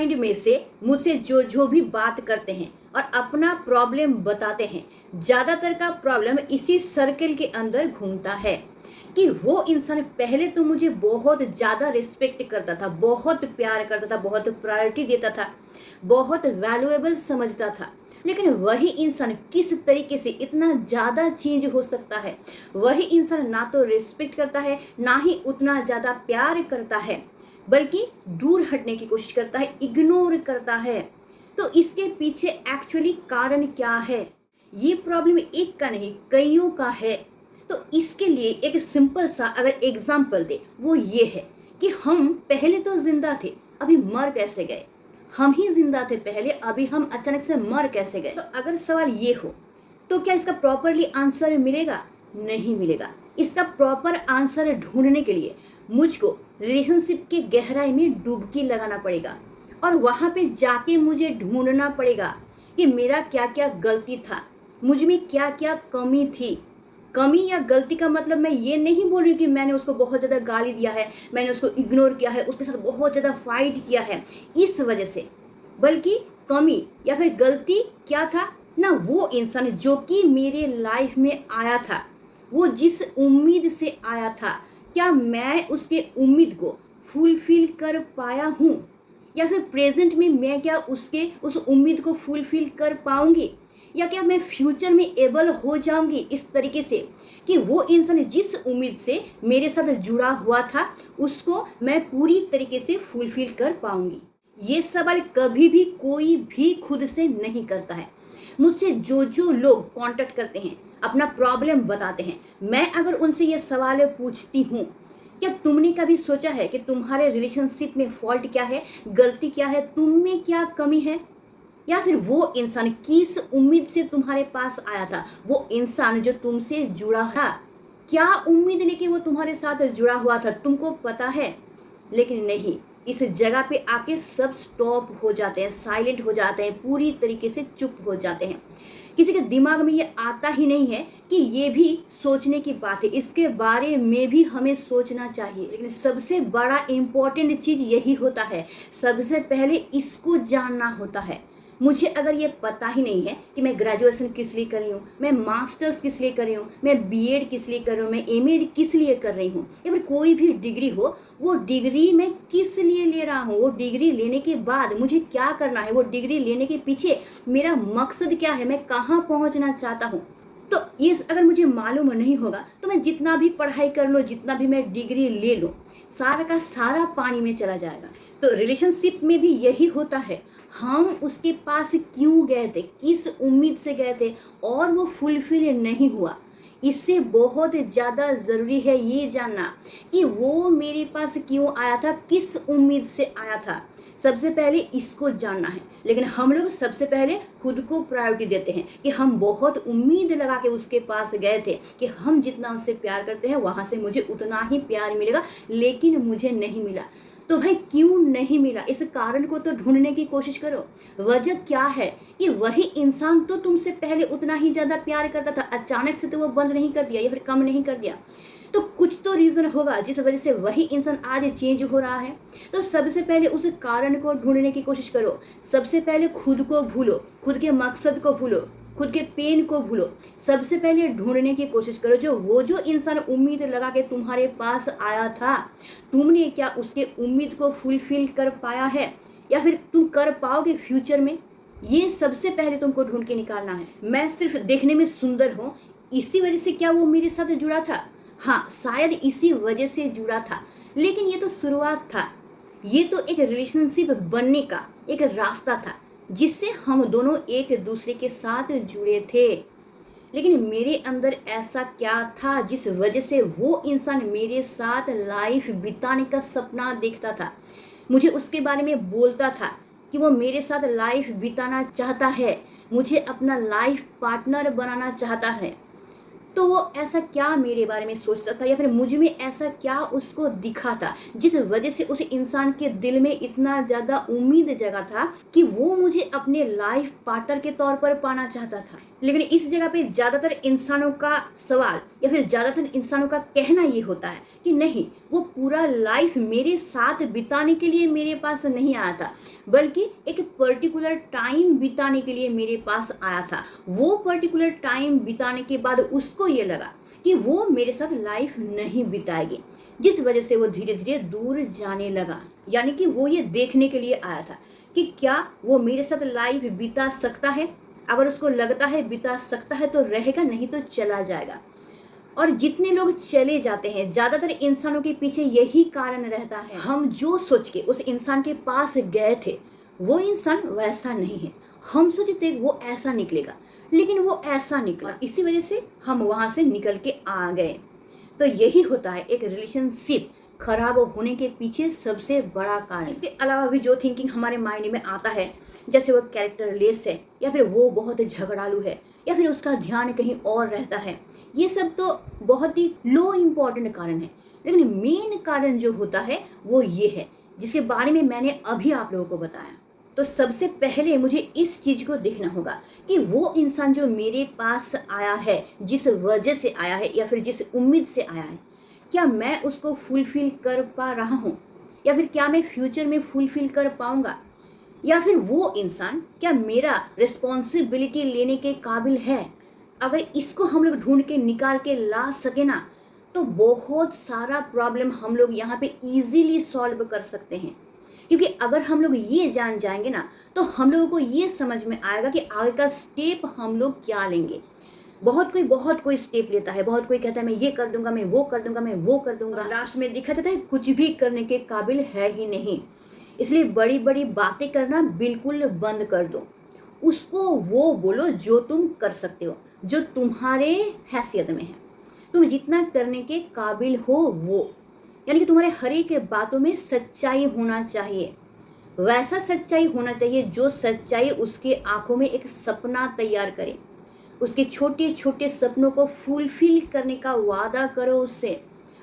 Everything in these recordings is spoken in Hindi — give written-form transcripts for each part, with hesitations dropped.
माइंड में से मुझसे जो जो भी बात करते हैं और अपना प्रॉब्लम बताते हैं, ज़्यादातर का प्रॉब्लम इसी सर्कल के अंदर घूमता है कि वो इंसान पहले तो मुझे बहुत ज़्यादा रिस्पेक्ट करता था, बहुत प्यार करता था, बहुत प्रायोरिटी देता था, बहुत वैल्यूएबल समझता था। लेकिन वही इंसान किस तरीके से इतना ज़्यादा चेंज हो सकता है? वही इंसान ना तो रिस्पेक्ट करता है, ना ही उतना ज़्यादा प्यार करता है, बल्कि दूर हटने की कोशिश करता है, इग्नोर करता है। तो इसके पीछे एक्चुअली कारण क्या है? ये प्रॉब्लम एक का नहीं, कईयों का है। तो इसके लिए एक सिंपल सा अगर एग्जाम्पल दे, वो ये है कि हम पहले तो जिंदा थे, अभी मर कैसे गए? हम ही जिंदा थे पहले, अभी हम अचानक से मर कैसे गए? तो अगर सवाल ये हो, तो क्या इसका प्रॉपरली आंसर मिलेगा? नहीं मिलेगा। इसका प्रॉपर आंसर ढूंढने के लिए मुझको रिलेशनशिप के गहराई में डुबकी लगाना पड़ेगा और वहाँ पे जाके मुझे ढूंढना पड़ेगा कि मेरा क्या क्या गलती था, मुझ में क्या क्या कमी थी। कमी या गलती का मतलब मैं ये नहीं बोल रही हूँ कि मैंने उसको बहुत ज़्यादा गाली दिया है, मैंने उसको इग्नोर किया है, उसके साथ बहुत ज़्यादा फाइट किया है इस वजह से, बल्कि कमी या फिर गलती क्या था ना, वो इंसान जो कि मेरे लाइफ में आया था, वो जिस उम्मीद से आया था, क्या मैं उसके उम्मीद को फुलफिल कर पाया हूँ? या फिर प्रेजेंट में मैं क्या उसके उस उम्मीद को फुलफिल कर पाऊंगी? या क्या मैं फ्यूचर में एबल हो जाऊंगी इस तरीके से कि वो इंसान जिस उम्मीद से मेरे साथ जुड़ा हुआ था, उसको मैं पूरी तरीके से फुलफिल कर पाऊंगी? ये सवाल कभी भी कोई भी खुद से नहीं करता है। मुझसे जो जो लोग कांटेक्ट करते हैं, अपना प्रॉब्लम बताते हैं, मैं अगर उनसे ये सवाल पूछती हूँ, क्या तुमने कभी सोचा है कि तुम्हारे रिलेशनशिप में फॉल्ट क्या है, गलती क्या है, तुम में क्या कमी है? या फिर वो इंसान किस उम्मीद से तुम्हारे पास आया था, वो इंसान जो तुमसे जुड़ा था, क्या उम्मीद लेके वो तुम्हारे साथ जुड़ा हुआ था, तुमको पता है? लेकिन नहीं, इस जगह पे आके सब स्टॉप हो जाते हैं, साइलेंट हो जाते हैं, पूरी तरीके से चुप हो जाते हैं। किसी के दिमाग में ये आता ही नहीं है कि ये भी सोचने की बात है, इसके बारे में भी हमें सोचना चाहिए। लेकिन सबसे बड़ा इम्पोर्टेंट चीज़ यही होता है, सबसे पहले इसको जानना होता है। मुझे अगर ये पता ही नहीं है कि मैं ग्रेजुएशन किस लिए कर रही हूँ, मैं मास्टर्स किस लिए कर रही हूँ, मैं बीएड किस लिए कर रही हूँ, मैं एमएड किस लिए कर रही हूँ, या फिर कोई भी डिग्री हो, वो डिग्री मैं किस लिए ले रहा हूँ, वो डिग्री लेने के बाद मुझे क्या करना है, वो डिग्री लेने के पीछे मेरा मकसद क्या है, मैं कहाँ पहुँचना चाहता हूँ, तो ये अगर मुझे मालूम नहीं होगा तो मैं जितना भी पढ़ाई कर लूँ, जितना भी मैं डिग्री ले लूँ, सारा का सारा पानी में चला जाएगा। तो रिलेशनशिप में भी यही होता है, हम उसके पास क्यों गए थे, किस उम्मीद से गए थे और वो फुलफिल नहीं हुआ। इससे बहुत ज़्यादा ज़रूरी है ये जानना कि वो मेरे पास क्यों आया था, किस उम्मीद से आया था। सबसे पहले इसको जानना है। लेकिन हम लोग सबसे पहले खुद को प्रायोरिटी देते हैं कि हम बहुत उम्मीद लगा के उसके पास गए थे कि हम जितना उससे प्यार करते हैं वहाँ से मुझे उतना ही प्यार मिलेगा, लेकिन मुझे नहीं मिला। तो भाई क्यों नहीं मिला, इस कारण को तो ढूंढने की कोशिश करो। वजह क्या है कि वही इंसान तो तुमसे पहले उतना ही ज़्यादा प्यार करता था, अचानक से तो वो बंद नहीं कर दिया या फिर कम नहीं कर दिया। तो कुछ तो रीज़न होगा जिस वजह से वही इंसान आज चेंज हो रहा है। तो सबसे पहले उस कारण को ढूंढने की कोशिश करो। सबसे पहले खुद को भूलो, खुद के मकसद को भूलो, खुद के पेन को भूलो। सबसे पहले ढूंढने की कोशिश करो जो वो जो इंसान उम्मीद लगा के तुम्हारे पास आया था, तुमने क्या उसके उम्मीद को फुलफिल कर पाया है या फिर तुम कर पाओगे फ्यूचर में। ये सबसे पहले तुमको ढूंढ के निकालना है। मैं सिर्फ देखने में सुंदर हूँ, इसी वजह से क्या वो मेरे साथ जुड़ा था? हाँ, शायद इसी वजह से जुड़ा था, लेकिन ये तो शुरुआत था। ये तो एक रिलेशनशिप बनने का एक रास्ता था जिससे हम दोनों एक दूसरे के साथ जुड़े थे। लेकिन मेरे अंदर ऐसा क्या था जिस वजह से वो इंसान मेरे साथ लाइफ बिताने का सपना देखता था, मुझे उसके बारे में बोलता था कि वो मेरे साथ लाइफ बिताना चाहता है, मुझे अपना लाइफ पार्टनर बनाना चाहता है। तो वो ऐसा क्या मेरे बारे में सोचता था या फिर मुझ में ऐसा क्या उसको दिखा था जिस वजह से उस इंसान के दिल में इतना ज़्यादा उम्मीद जगा था कि वो मुझे अपने लाइफ पार्टनर के तौर पर पाना चाहता था। लेकिन इस जगह पे ज़्यादातर इंसानों का सवाल या फिर ज़्यादातर इंसानों का कहना ये होता है कि नहीं, वो पूरा लाइफ मेरे साथ बिताने के लिए मेरे पास नहीं आया था, बल्कि एक पर्टिकुलर टाइम बिताने के लिए मेरे पास आया था। वो पर्टिकुलर टाइम बिताने के बाद उसको ये लगा कि वो मेरे साथ लाइफ नहीं बिताएगी, जिस वजह से वो धीरे धीरे दूर जाने लगा। यानी कि वो ये देखने के लिए आया था कि क्या वो मेरे साथ लाइफ बिता सकता है। अगर उसको लगता है बिता सकता है तो रहेगा, नहीं तो चला जाएगा। और जितने लोग चले जाते हैं, ज़्यादातर इंसानों के पीछे यही कारण रहता है, हम जो सोच के उस इंसान के पास गए थे वो इंसान वैसा नहीं है। हम सोचते वो ऐसा निकलेगा, लेकिन वो ऐसा निकला, इसी वजह से हम वहाँ से निकल के आ गए। तो यही होता है एक रिलेशनशिप खराब होने के पीछे सबसे बड़ा कारण। इसके अलावा भी जो थिंकिंग हमारे माइंड में आता है, जैसे वो कैरेक्टर लेस है, या फिर वो बहुत झगड़ालू है, या फिर उसका ध्यान कहीं और रहता है, ये सब तो बहुत ही लो इम्पॉर्टेंट कारण है। लेकिन मेन कारण जो होता है वो ये है, जिसके बारे में मैंने अभी आप लोगों को बताया। तो सबसे पहले मुझे इस चीज़ को देखना होगा कि वो इंसान जो मेरे पास आया है, जिस वजह से आया है या फिर जिस उम्मीद से आया है, क्या मैं उसको फुलफिल कर पा रहा हूँ, या फिर क्या मैं फ्यूचर में फुलफिल कर पाऊँगा, या फिर वो इंसान क्या मेरा रिस्पॉन्सिबिलिटी लेने के काबिल है। अगर इसको हम लोग ढूंढ के निकाल के ला सके ना, तो बहुत सारा प्रॉब्लम हम लोग यहाँ पे इजीली सॉल्व कर सकते हैं। क्योंकि अगर हम लोग ये जान जाएंगे ना, तो हम लोगों को ये समझ में आएगा कि आगे का स्टेप हम लोग क्या लेंगे। बहुत कोई स्टेप लेता है, बहुत कोई कहता है मैं ये कर दूंगा, मैं वो कर दूंगा, मैं वो कर दूंगा, लास्ट में देखा जाता है कुछ भी करने के काबिल है ही नहीं। इसलिए बड़ी बड़ी बातें करना बिल्कुल बंद कर दो। उसको वो बोलो जो तुम कर सकते हो, जो तुम्हारे हैसियत में है, तुम जितना करने के काबिल हो वो। यानी कि तुम्हारे हर एक बातों में सच्चाई होना चाहिए, वैसा सच्चाई होना चाहिए जो सच्चाई उसके आंखों में एक सपना तैयार करे। उसके छोटे छोटे सपनों को फुलफिल करने का वादा करो उससे,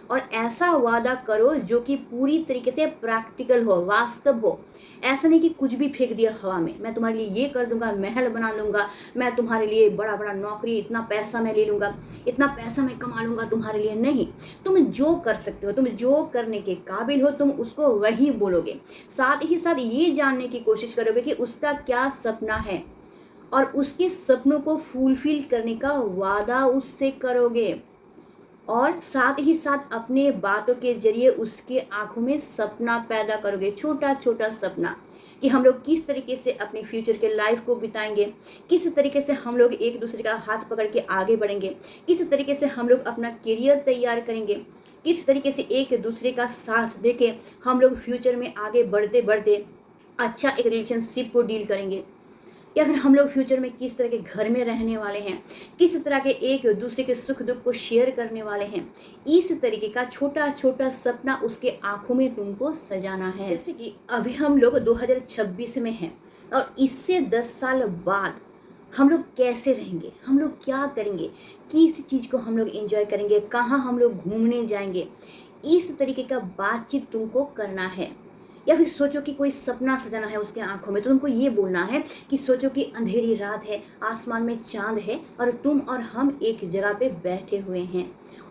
और ऐसा वादा करो जो कि पूरी तरीके से प्रैक्टिकल हो, वास्तव हो। ऐसा नहीं कि कुछ भी फेंक दिया हवा में, मैं तुम्हारे लिए ये कर दूंगा, महल बना लूँगा, मैं तुम्हारे लिए बड़ा बड़ा नौकरी, इतना पैसा मैं ले लूँगा, इतना पैसा मैं कमा लूँगा तुम्हारे लिए। नहीं, तुम जो कर सकते हो, तुम जो करने के काबिल हो, तुम उसको वही बोलोगे। साथ ही साथ ये जानने की कोशिश करोगे कि उसका क्या सपना है, और उसके सपनों को फुलफिल करने का वादा उससे करोगे। और साथ ही साथ अपने बातों के जरिए उसके आंखों में सपना पैदा करोगे, छोटा छोटा सपना, कि हम लोग किस तरीके से अपने फ्यूचर के लाइफ को बिताएंगे, किस तरीके से हम लोग एक दूसरे का हाथ पकड़ के आगे बढ़ेंगे, किस तरीके से हम लोग अपना करियर तैयार करेंगे, किस तरीके से एक दूसरे का साथ देके हम लोग फ्यूचर में आगे बढ़ते बढ़ते अच्छा एक रिलेशनशिप को डील करेंगे, या फिर हम लोग फ्यूचर में किस तरह के घर में रहने वाले हैं, किस तरह के एक दूसरे के सुख दुख को शेयर करने वाले हैं। इस तरीके का छोटा छोटा सपना उसके आंखों में तुमको सजाना है। जैसे कि अभी हम लोग 2026 में हैं, और इससे 10 साल बाद हम लोग कैसे रहेंगे, हम लोग क्या करेंगे, किस चीज़ को हम लोग एंजॉय करेंगे, कहाँ हम लोग घूमने जाएंगे, इस तरीके का बातचीत तुमको करना है। या फिर सोचो कि कोई सपना सजाना है उसके आंखों में, तो तुमको ये बोलना है कि सोचो कि अंधेरी रात है, आसमान में चांद है, और तुम और हम एक जगह पे बैठे हुए हैं,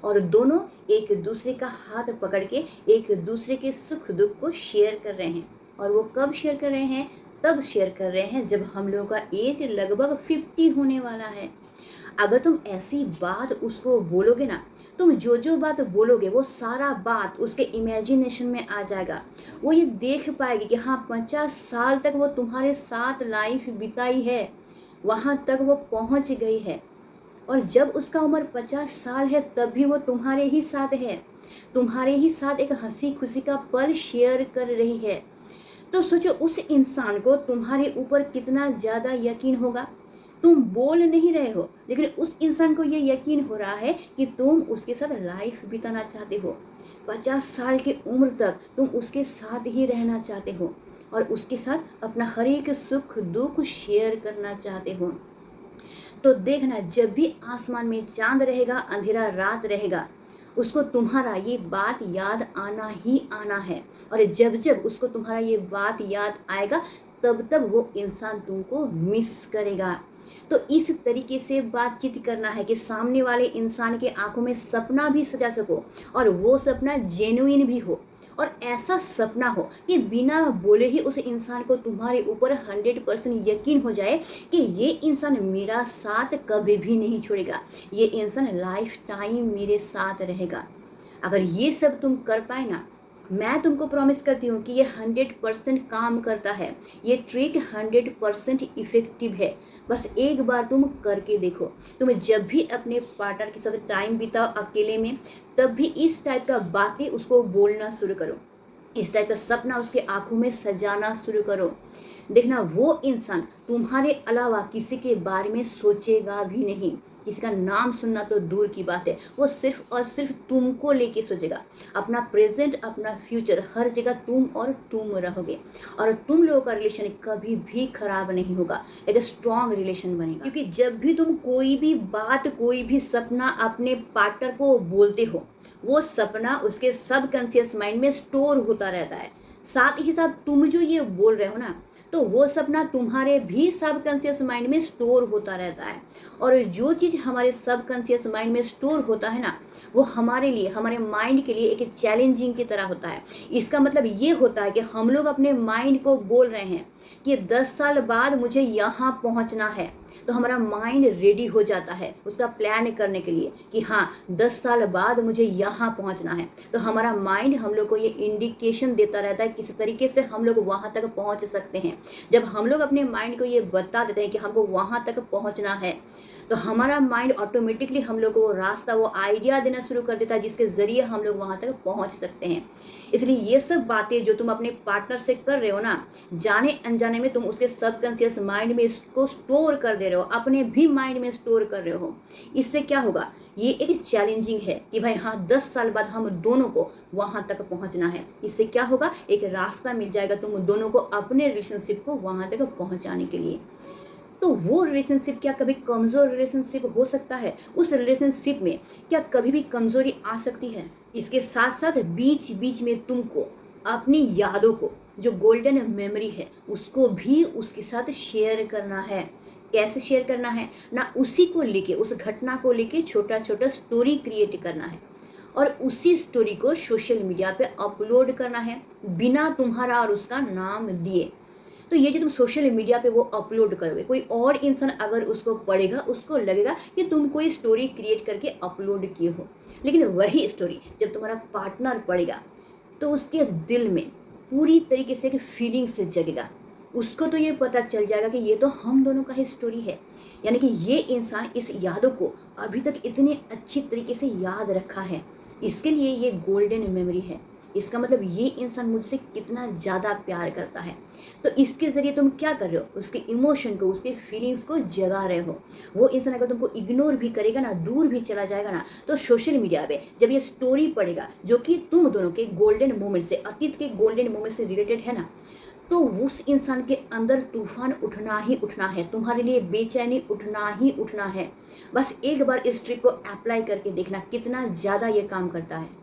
और दोनों एक दूसरे का हाथ पकड़ के एक दूसरे के सुख दुख को शेयर कर रहे हैं। और वो कब शेयर कर रहे हैं, तब शेयर कर रहे हैं जब हम लोगों का एज लगभग 50 होने वाला है। अगर तुम ऐसी बात उसको बोलोगे ना, तुम जो जो बात बोलोगे वो सारा बात उसके इमेजिनेशन में आ जाएगा। वो ये देख पाएगी कि हाँ 50 साल तक वो तुम्हारे साथ लाइफ बिताई है, वहाँ तक वो पहुँच गई है। और जब उसका उम्र 50 साल है तब भी वो तुम्हारे ही साथ है, तुम्हारे ही साथ एक हंसी खुशी का पल शेयर कर रही है। तो सोचो उस इंसान को तुम्हारे ऊपर कितना ज़्यादा यकीन होगा। तुम बोल नहीं रहे हो, लेकिन उस इंसान को ये यकीन हो रहा है कि तुम उसके साथ लाइफ बिताना चाहते हो, 50 साल की उम्र तक तुम उसके साथ ही रहना चाहते हो, और उसके साथ अपना हर एक सुख दुख शेयर करना चाहते हो। तो देखना, जब भी आसमान में चांद रहेगा, अंधेरा रात रहेगा, उसको तुम्हारा ये बात याद आना ही आना है। और जब जब उसको तुम्हारा ये बात याद आएगा, तब तब वो इंसान तुमको मिस करेगा। तो इस तरीके से बातचीत करना है कि सामने वाले इंसान के आंखों में सपना भी सजा सको और वो सपना जेन्युइन भी हो, और ऐसा सपना हो कि बिना बोले ही उस इंसान को तुम्हारे ऊपर 100% यकीन हो जाए कि ये इंसान मेरा साथ कभी भी नहीं छोड़ेगा, ये इंसान लाइफ टाइम मेरे साथ रहेगा। अगर ये सब तुम कर पाए ना, मैं तुमको प्रॉमिस करती हूँ कि ये 100% काम करता है, ये ट्रिक 100% इफ़ेक्टिव है। बस एक बार तुम करके देखो। तुम जब भी अपने पार्टनर के साथ टाइम बिताओ अकेले में, तब भी इस टाइप का बातें उसको बोलना शुरू करो, इस टाइप का सपना उसके आंखों में सजाना शुरू करो। देखना वो इंसान तुम्हारे अलावा किसी के बारे में सोचेगा भी नहीं, किसी का नाम सुनना तो दूर की बात है, वो सिर्फ और सिर्फ तुमको लेके सोचेगा। अपना प्रेजेंट, अपना फ्यूचर, हर जगह तुम और तुम रहोगे, और तुम लोगों का रिलेशन कभी भी खराब नहीं होगा, एक स्ट्रॉन्ग रिलेशन बनेगा। क्योंकि जब भी तुम कोई भी बात, कोई भी सपना अपने पार्टनर को बोलते हो, वो सपना उसके सबकॉन्शियस माइंड में स्टोर होता रहता है। साथ ही साथ तुम जो ये बोल रहे हो ना, तो वो सपना तुम्हारे भी सबकॉन्शियस माइंड में स्टोर होता रहता है। और जो चीज़ हमारे सबकॉन्शियस माइंड में स्टोर होता है ना, वो हमारे लिए, हमारे माइंड के लिए एक चैलेंजिंग की तरह होता है। इसका मतलब ये होता है कि हम लोग अपने माइंड को बोल रहे हैं कि 10 साल बाद मुझे यहाँ पहुँचना है, तो हमारा माइंड रेडी हो जाता है उसका प्लान करने के लिए कि हाँ 10 साल बाद मुझे यहाँ पहुँचना है। तो हमारा माइंड हम लोग को ये इंडिकेशन देता रहता है किस तरीके से हम लोग वहाँ तक पहुँच सकते हैं। जब हम लोग अपने माइंड को ये बता देते हैं कि हमको वहाँ तक पहुँचना है, तो हमारा माइंड ऑटोमेटिकली हम लोग को वो रास्ता, वो आइडिया देना शुरू कर देता है जिसके ज़रिए हम लोग वहाँ तक पहुँच सकते हैं। इसलिए ये सब बातें जो तुम अपने पार्टनर से कर रहे हो ना, जाने अनजाने में तुम उसके सबकॉन्शियस माइंड में इसको स्टोर कर दे रहे हो, अपने भी माइंड में स्टोर कर रहे हो। इससे क्या होगा, ये एक चैलेंजिंग है कि भाई हाँ 10 साल बाद हम दोनों को वहाँ तक पहुँचना है। इससे क्या होगा, एक रास्ता मिल जाएगा तुम दोनों को अपने रिलेशनशिप को वहाँ तक पहुँचाने के लिए। तो वो रिलेशनशिप क्या कभी कमज़ोर रिलेशनशिप हो सकता है? उस रिलेशनशिप में क्या कभी भी कमज़ोरी आ सकती है? इसके साथ साथ बीच बीच में तुमको अपनी यादों को, जो गोल्डन मेमोरी है, उसको भी उसके साथ शेयर करना है। कैसे शेयर करना है ना, उसी को लेके, उस घटना को लेके छोटा छोटा स्टोरी क्रिएट करना है और उसी स्टोरी को सोशल मीडिया पे अपलोड करना है बिना तुम्हारा और उसका नाम दिए। तो ये जो तुम सोशल मीडिया पे वो अपलोड करोगे, कोई और इंसान अगर उसको पढ़ेगा, उसको लगेगा कि तुम कोई स्टोरी क्रिएट करके अपलोड किए हो। लेकिन वही स्टोरी जब तुम्हारा पार्टनर पढ़ेगा, तो उसके दिल में पूरी तरीके से एक फीलिंग्स जगेगा। उसको तो ये पता चल जाएगा कि ये तो हम दोनों का ही स्टोरी है, यानी कि ये इंसान इस यादों को अभी तक इतने अच्छी तरीके से याद रखा है, इसके लिए ये गोल्डन मेमोरी है। इसका मतलब ये इंसान मुझसे कितना ज़्यादा प्यार करता है। तो इसके ज़रिए तुम क्या कर रहे हो, उसके इमोशन को, उसके फीलिंग्स को जगा रहे हो। वो इंसान अगर तुमको इग्नोर भी करेगा ना, दूर भी चला जाएगा ना, तो सोशल मीडिया पे जब ये स्टोरी पढ़ेगा जो कि तुम दोनों के गोल्डन मोमेंट से, अतीत के गोल्डन मोमेंट से रिलेटेड है ना, तो उस इंसान के अंदर तूफान उठना ही उठना है, तुम्हारे लिए बेचैनी उठना ही उठना है। बस एक बार इस ट्रिक को अप्लाई करके देखना कितना ज़्यादा ये काम करता है।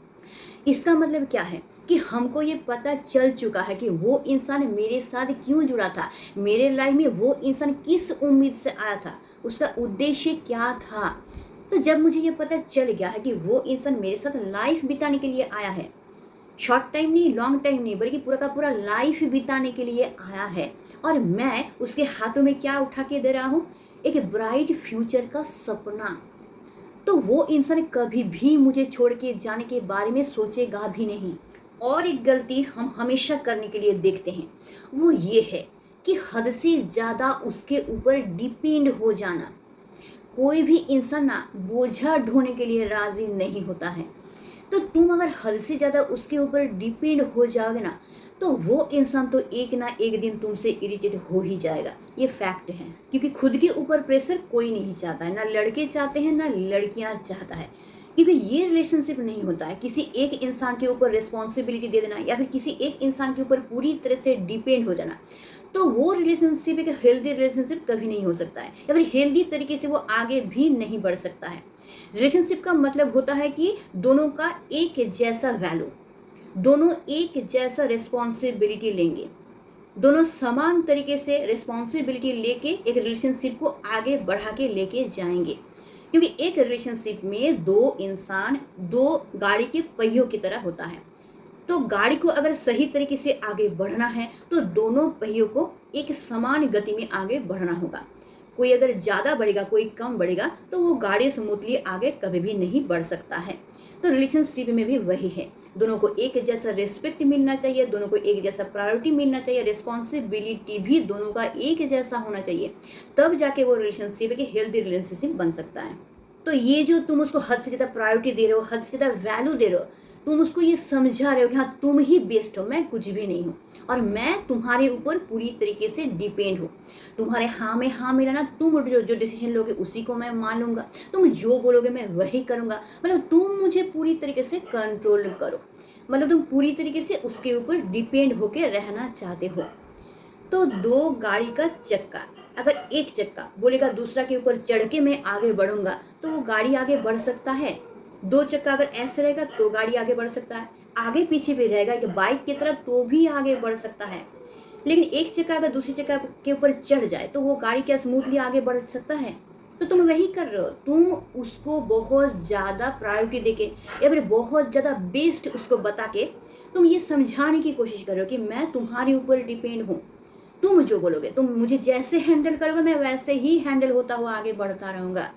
इसका मतलब क्या है कि हमको ये पता चल चुका है कि वो इंसान मेरे साथ क्यों जुड़ा था, मेरे लाइफ में वो इंसान किस उम्मीद से आया था, उसका उद्देश्य क्या था। तो जब मुझे ये पता चल गया है कि वो इंसान मेरे साथ लाइफ बिताने के लिए आया है, शॉर्ट टाइम नहीं, लॉन्ग टाइम नहीं, बल्कि पूरा का पूरा लाइफ बिताने के लिए आया है, और मैं उसके हाथों में क्या उठा के दे रहा हूँ, एक ब्राइट फ्यूचर का सपना, तो वो इंसान कभी भी मुझे छोड़ के जाने के बारे में सोचेगा भी नहीं। और एक गलती हम हमेशा करने के लिए देखते हैं, वो ये है कि हद से ज़्यादा उसके ऊपर डिपेंड हो जाना। कोई भी इंसान ना बोझा ढोने के लिए राज़ी नहीं होता है। तो तुम अगर हद से ज़्यादा उसके ऊपर डिपेंड हो जाओगे ना, तो वो इंसान तो एक ना एक दिन तुमसे इरिटेट हो ही जाएगा। ये फैक्ट है, क्योंकि खुद के ऊपर प्रेशर कोई नहीं चाहता है, ना लड़के चाहते हैं ना लड़कियां चाहता है। क्योंकि ये रिलेशनशिप नहीं होता है किसी एक इंसान के ऊपर रिस्पॉन्सिबिलिटी दे देना या फिर किसी एक इंसान के ऊपर पूरी तरह से डिपेंड हो जाना। तो वो रिलेशनशिप एक हेल्दी रिलेशनशिप कभी नहीं हो सकता है, या फिर हेल्दी तरीके से वो आगे भी नहीं बढ़ सकता है। रिलेशनशिप का मतलब होता है कि दोनों का एक जैसा वैल्यू, दोनों एक जैसा रिस्पॉन्सिबिलिटी लेंगे, दोनों समान तरीके से रिस्पॉन्सिबिलिटी लेके एक रिलेशनशिप को आगे बढ़ा के लेके जाएंगे, क्योंकि एक रिलेशनशिप में दो इंसान दो गाड़ी के पहियों की तरह होता है। तो गाड़ी को अगर सही तरीके से आगे बढ़ना है तो दोनों पहियों को एक समान गति में आगे बढ़ना होगा। कोई अगर ज़्यादा बढ़ेगा कोई कम बढ़ेगा तो वो गाड़ी स्मूथली आगे कभी भी नहीं बढ़ सकता है। तो रिलेशनशिप में भी वही है, दोनों को एक जैसा रिस्पेक्ट मिलना चाहिए, दोनों को एक जैसा प्रायोरिटी मिलना चाहिए, रिस्पॉन्सिबिलिटी भी दोनों का एक जैसा होना चाहिए, तब जाके वो रिलेशनशिप एक हेल्दी रिलेशनशिप बन सकता है। तो ये जो तुम उसको हद से ज़्यादा प्रायोरिटी दे रहे हो, हद से ज़्यादा वैल्यू दे रहे हो, तुम उसको ये समझा रहे हो कि हाँ तुम ही बेस्ट हो, मैं कुछ भी नहीं हूँ और मैं तुम्हारे ऊपर पूरी तरीके से डिपेंड हूँ। तुम्हारे हाँ में हाँ मिलाना, तुम जो जो डिसीजन लोगे उसी को मैं मान लूँगा, तुम जो बोलोगे मैं वही करूँगा, मतलब तुम मुझे पूरी तरीके से कंट्रोल करो, मतलब तुम पूरी तरीके से उसके ऊपर डिपेंड होकर रहना चाहते हो। तो दो गाड़ी का चक्का, अगर एक चक्का बोलेगा दूसरा के ऊपर चढ़ के मैं आगे बढ़ूंगा तो वो गाड़ी आगे बढ़ सकता है। दो चक्का अगर ऐसे रहेगा तो गाड़ी आगे बढ़ सकता है, आगे पीछे भी रहेगा कि बाइक की तरफ तो भी आगे बढ़ सकता है। लेकिन एक चक्का अगर दूसरी चक्का के ऊपर चढ़ जाए तो वो गाड़ी क्या स्मूथली आगे बढ़ सकता है? तो तुम वही कर रहे हो, तुम उसको बहुत ज़्यादा प्रायोरिटी देके या फिर बहुत ज़्यादा बेस्ट उसको बता के तुम ये समझाने की कोशिश कर रहे हो कि मैं तुम्हारे ऊपर डिपेंड हूँ, तुम जो बोलोगे, तुम मुझे जैसे हैंडल करोगे मैं वैसे ही हैंडल होता हुआ आगे बढ़ता रहूँगा।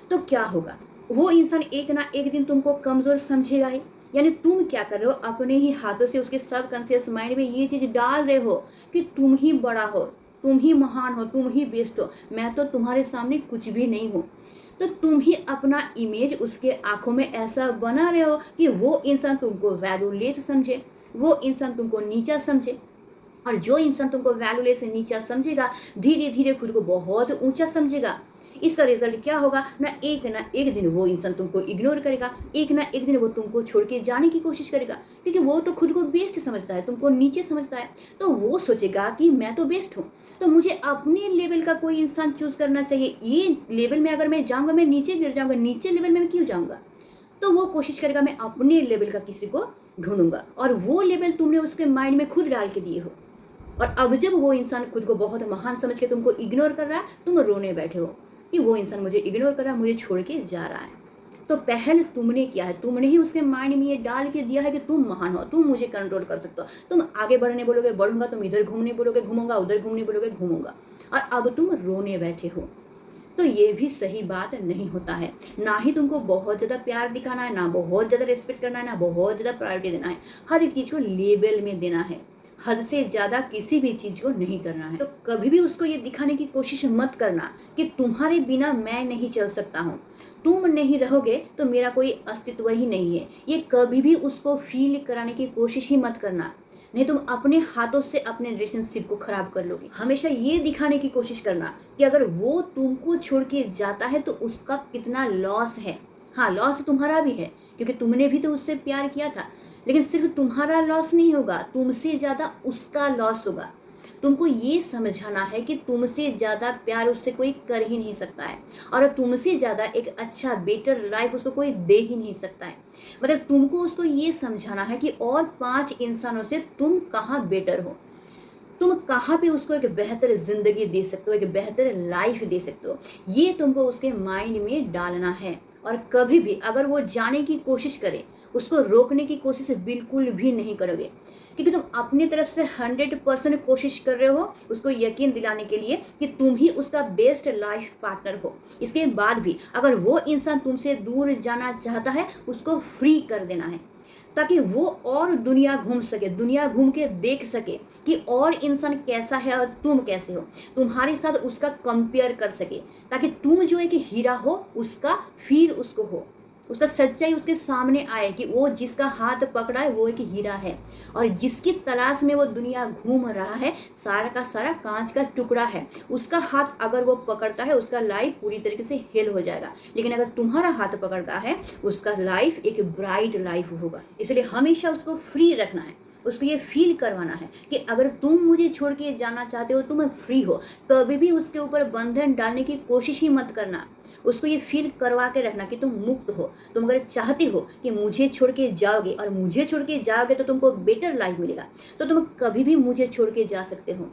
तो क्या होगा, वो इंसान एक ना एक दिन तुमको कमज़ोर समझेगा ही। यानी तुम क्या कर रहे हो, अपने ही हाथों से उसके सबकॉन्शियस माइंड में ये चीज़ डाल रहे हो कि तुम ही बड़ा हो, तुम ही महान हो, तुम ही बेस्ट हो, मैं तो तुम्हारे सामने कुछ भी नहीं हूँ। तो तुम ही अपना इमेज उसके आंखों में ऐसा बना रहे हो कि वो इंसान तुमको वैल्यूलेस समझे, वो इंसान तुमको नीचा समझे। और जो इंसान तुमको वैल्यूलेस से नीचा समझेगा धीरे धीरे खुद को बहुत ऊंचा समझेगा। इसका रिजल्ट क्या होगा, ना एक दिन वो इंसान तुमको इग्नोर करेगा, एक ना एक दिन वो तुमको छोड़ के जाने की कोशिश करेगा, क्योंकि वो तो खुद को बेस्ट समझता है, तुमको नीचे समझता है। तो वो सोचेगा कि मैं तो बेस्ट हूँ, तो मुझे अपने लेवल का कोई इंसान चूज करना चाहिए, ये लेवल में अगर मैं जाऊँगा मैं नीचे गिर जाऊँगा, नीचे लेवल में मैं क्यों जाऊँगा। तो वो कोशिश करेगा मैं अपने लेवल का किसी को ढूंढूंगा, और वो लेवल तुमने उसके माइंड में खुद डाल के दिए हो। और अब जब वो इंसान खुद को बहुत महान समझ के तुमको इग्नोर कर रहा है, तुम रोने बैठे हो कि वो इंसान मुझे इग्नोर कर रहा है, मुझे छोड़ के जा रहा है। तो पहले तुमने किया है, तुमने ही उसके माइंड में ये डाल के दिया है कि तुम महान हो, तुम मुझे कंट्रोल कर सकते हो, तुम आगे बढ़ने बोलोगे बढ़ूंगा, तुम इधर घूमने बोलोगे घूमूंगा, उधर घूमने बोलोगे घूमूंगा, और अब तुम रोने बैठे हो। तो ये भी सही बात नहीं होता है। ना ही तुमको बहुत ज़्यादा प्यार दिखाना है, ना बहुत ज़्यादा रिस्पेक्ट करना है, ना बहुत ज़्यादा प्रायोरिटी देना है, हर एक चीज़ को लेवल में देना है, हद से ज़्यादा किसी भी चीज़ को नहीं करना है। तो कभी भी उसको ये दिखाने की कोशिश मत करना कि तुम्हारे बिना मैं नहीं चल सकता हूँ, तुम नहीं रहोगे तो मेरा कोई अस्तित्व ही नहीं है, ये कभी भी उसको फील कराने की कोशिश ही मत करना, नहीं तुम अपने हाथों से अपने रिलेशनशिप को खराब कर लोगे। हमेशा ये दिखाने की कोशिश करना कि अगर वो तुमको छोड़ के जाता है तो उसका कितना लॉस है। हाँ, लॉस तुम्हारा भी है क्योंकि तुमने भी तो उससे प्यार किया था, लेकिन सिर्फ तुम्हारा लॉस नहीं होगा, तुमसे ज़्यादा उसका लॉस होगा। तुमको ये समझाना है कि तुमसे ज़्यादा प्यार उससे कोई कर ही नहीं सकता है, और तुमसे ज़्यादा एक अच्छा बेटर लाइफ उसको कोई दे ही नहीं सकता है। मतलब तुमको उसको ये समझाना है कि और 5 इंसानों से तुम कहाँ बेटर हो, तुम कहाँ पे उसको एक बेहतर ज़िंदगी दे सकते हो, एक बेहतर लाइफ दे सकते हो, ये तुमको उसके माइंड में डालना है। और कभी भी अगर वो जाने की कोशिश करे, उसको रोकने की कोशिश बिल्कुल भी नहीं करोगे, क्योंकि तुम अपनी तरफ से 100% कोशिश कर रहे हो उसको यकीन दिलाने के लिए कि तुम ही उसका बेस्ट लाइफ पार्टनर हो। इसके बाद भी अगर वो इंसान तुमसे दूर जाना चाहता है, उसको फ्री कर देना है, ताकि वो और दुनिया घूम सके, दुनिया घूम के देख सके कि और इंसान कैसा है और तुम कैसे हो, तुम्हारे साथ उसका कंपेयर कर सके, ताकि तुम जो एक हीरा हो उसका फील उसको हो, उसका सच्चाई उसके सामने आए कि वो जिसका हाथ पकड़ा है वो एक हीरा है, और जिसकी तलाश में वो दुनिया घूम रहा है सारा का सारा कांच का टुकड़ा है। उसका हाथ अगर वो पकड़ता है उसका लाइफ पूरी तरीके से हेल हो जाएगा, लेकिन अगर तुम्हारा हाथ पकड़ता है उसका लाइफ एक ब्राइट लाइफ होगा। इसलिए हमेशा उसको फ्री रखना है, उसको ये फील करवाना है कि अगर तुम मुझे छोड़ के जाना चाहते हो तो मैं फ्री हो, कभी भी उसके ऊपर बंधन डालने की कोशिश ही मत करना। उसको ये फील करवा के रखना कि तुम मुक्त हो। तुम अगर चाहती हो कि मुझे छोड़ के जाओगे और मुझे छोड़ के जाओगे तो तुमको बेटर लाइफ मिलेगा, तो तुम कभी भी मुझे छोड़ के जा सकते हो।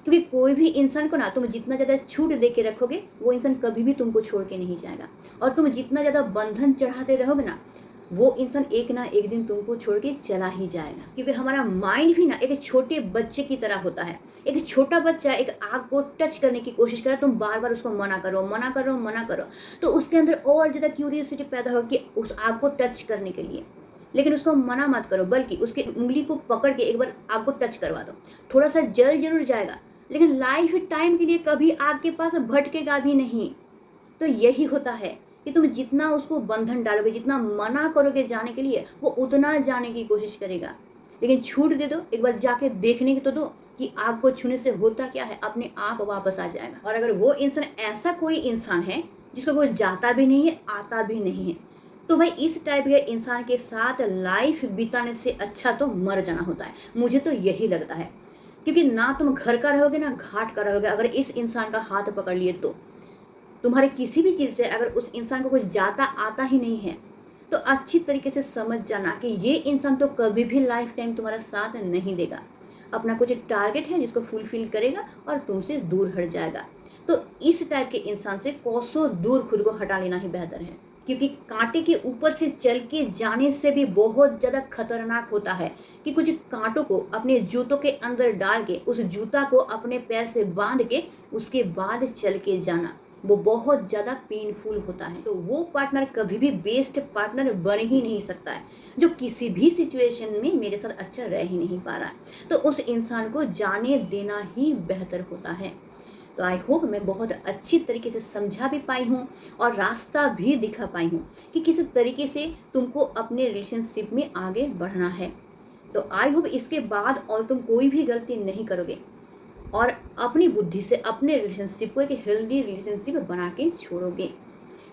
क्योंकि कोई भी इंसान को ना तुम जितना ज़्यादा छूट दे के रखोगे, वो इंसान कभी भी तुमको छोड़ के नहीं जाएगा। और तुम जितना ज़्यादा बंधन चढ़ाते रहोगे ना, वो इंसान एक ना एक दिन तुमको छोड़ के चला ही जाएगा। क्योंकि हमारा माइंड भी ना एक छोटे बच्चे की तरह होता है। एक छोटा बच्चा एक आग को टच करने की कोशिश करे, तुम बार बार उसको मना करो, मना करो, मना करो, तो उसके अंदर और ज़्यादा क्यूरियोसिटी पैदा होगी उस आग को टच करने के लिए। लेकिन उसको मना मत करो, बल्कि उसके उंगली को पकड़ के एक बार आग को टच करवा दो। थोड़ा सा जल जरूर जाएगा, लेकिन लाइफ टाइम के लिए कभी आग के पास भटकेगा भी नहीं। तो यही होता है कि तुम जितना उसको बंधन डालोगे, जितना मना करोगे जाने के लिए, वो उतना जाने की कोशिश करेगा। लेकिन छूट दे दो, एक बार जाके देखने की तो दो कि आग को छूने से होता क्या है, अपने आप वापस आ जाएगा। और अगर वो इंसान ऐसा कोई इंसान है जिसको कोई जाता भी नहीं है, आता भी नहीं है, तो भाई इस टाइप के इंसान के साथ लाइफ बिताने से अच्छा तो मर जाना होता है। मुझे तो यही लगता है। क्योंकि ना तुम घर का रहोगे ना घाट का रहोगे अगर इस इंसान का हाथ पकड़ लिए तो। तुम्हारे किसी भी चीज़ से अगर उस इंसान को कुछ जाता आता ही नहीं है, तो अच्छी तरीके से समझ जाना कि ये इंसान तो कभी भी लाइफ टाइम तुम्हारा साथ नहीं देगा। अपना कुछ टारगेट है जिसको फुलफिल करेगा और तुमसे दूर हट जाएगा। तो इस टाइप के इंसान से कोसों दूर खुद को हटा लेना ही बेहतर है। क्योंकि कांटे के ऊपर से चल के जाने से भी बहुत ज़्यादा खतरनाक होता है कि कुछ कांटों को अपने जूतों के अंदर डाल के उस जूता को अपने पैर से बांध के उसके बाद चल के जाना, वो बहुत ज़्यादा पेनफुल होता है। तो वो पार्टनर कभी भी बेस्ट पार्टनर बन ही नहीं सकता है, जो किसी भी सिचुएशन में मेरे साथ अच्छा रह ही नहीं पा रहा है। तो उस इंसान को जाने देना ही बेहतर होता है। तो आई होप मैं बहुत अच्छी तरीके से समझा भी पाई हूँ और रास्ता भी दिखा पाई हूँ कि किस तरीके से तुमको अपने रिलेशनशिप में आगे बढ़ना है। तो आई होप इसके बाद और तुम कोई भी गलती नहीं करोगे और अपनी बुद्धि से अपने रिलेशनशिप को एक हेल्दी रिलेशनशिप बना के छोड़ोगे।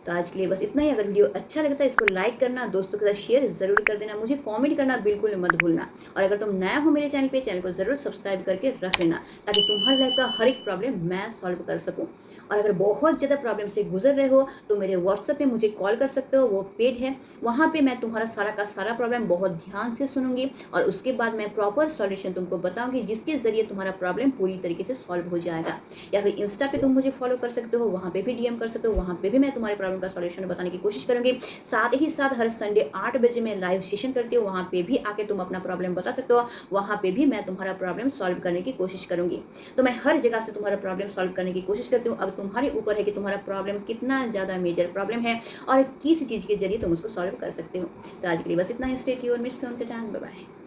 तो आज के लिए बस इतना ही। अगर वीडियो अच्छा लगता है इसको लाइक करना, दोस्तों के साथ शेयर ज़रूर कर देना, मुझे कमेंट करना बिल्कुल मत भूलना। और अगर तुम नया हो मेरे चैनल को ज़रूर सब्सक्राइब करके रख लेना, ताकि तुम्हारी लाइफ का हर एक प्रॉब्लम मैं सॉल्व कर सकूँ। और अगर बहुत ज़्यादा प्रॉब्लम से गुजर रहे हो तो मेरे व्हाट्सएप पे मुझे कॉल कर सकते हो, वो पेड है। वहाँ पे मैं तुम्हारा सारा का सारा प्रॉब्लम बहुत ध्यान से सुनूंगी और उसके बाद मैं प्रॉपर सॉल्यूशन तुमको बताऊंगी, जिसके ज़रिए तुम्हारा प्रॉब्लम पूरी तरीके से सॉल्व हो जाएगा। या फिर इंस्टा पे तुम मुझे फॉलो कर सकते हो, वहाँ पे भी डीएम कर सकते हो, वहाँ पे भी मैं तुम्हारे प्रॉब्लम का सॉल्यूशन बताने की कोशिश करूंगी। साथ ही साथ हर संडे 8 बजे मैं लाइव सेशन करती हूँ, वहाँ पे भी आके तुम अपना प्रॉब्लम बता सकते हो, वहाँ पे भी मैं तुम्हारा प्रॉब्लम सॉल्व करने की कोशिश करूंगी। तो मैं हर जगह से तुम्हारा प्रॉब्लम सॉल्व करने की कोशिश करती हूँ। अब तुम्हारे ऊपर है कि तुम्हारा प्रॉब्लम कितना ज़्यादा मेजर प्रॉब्लम है और किस चीज़ के जरिए तुम उसको सॉल्व कर सकते हो। तो आज के लिए बस इतना ही। Stay tuned, miss you on the time, bye bye.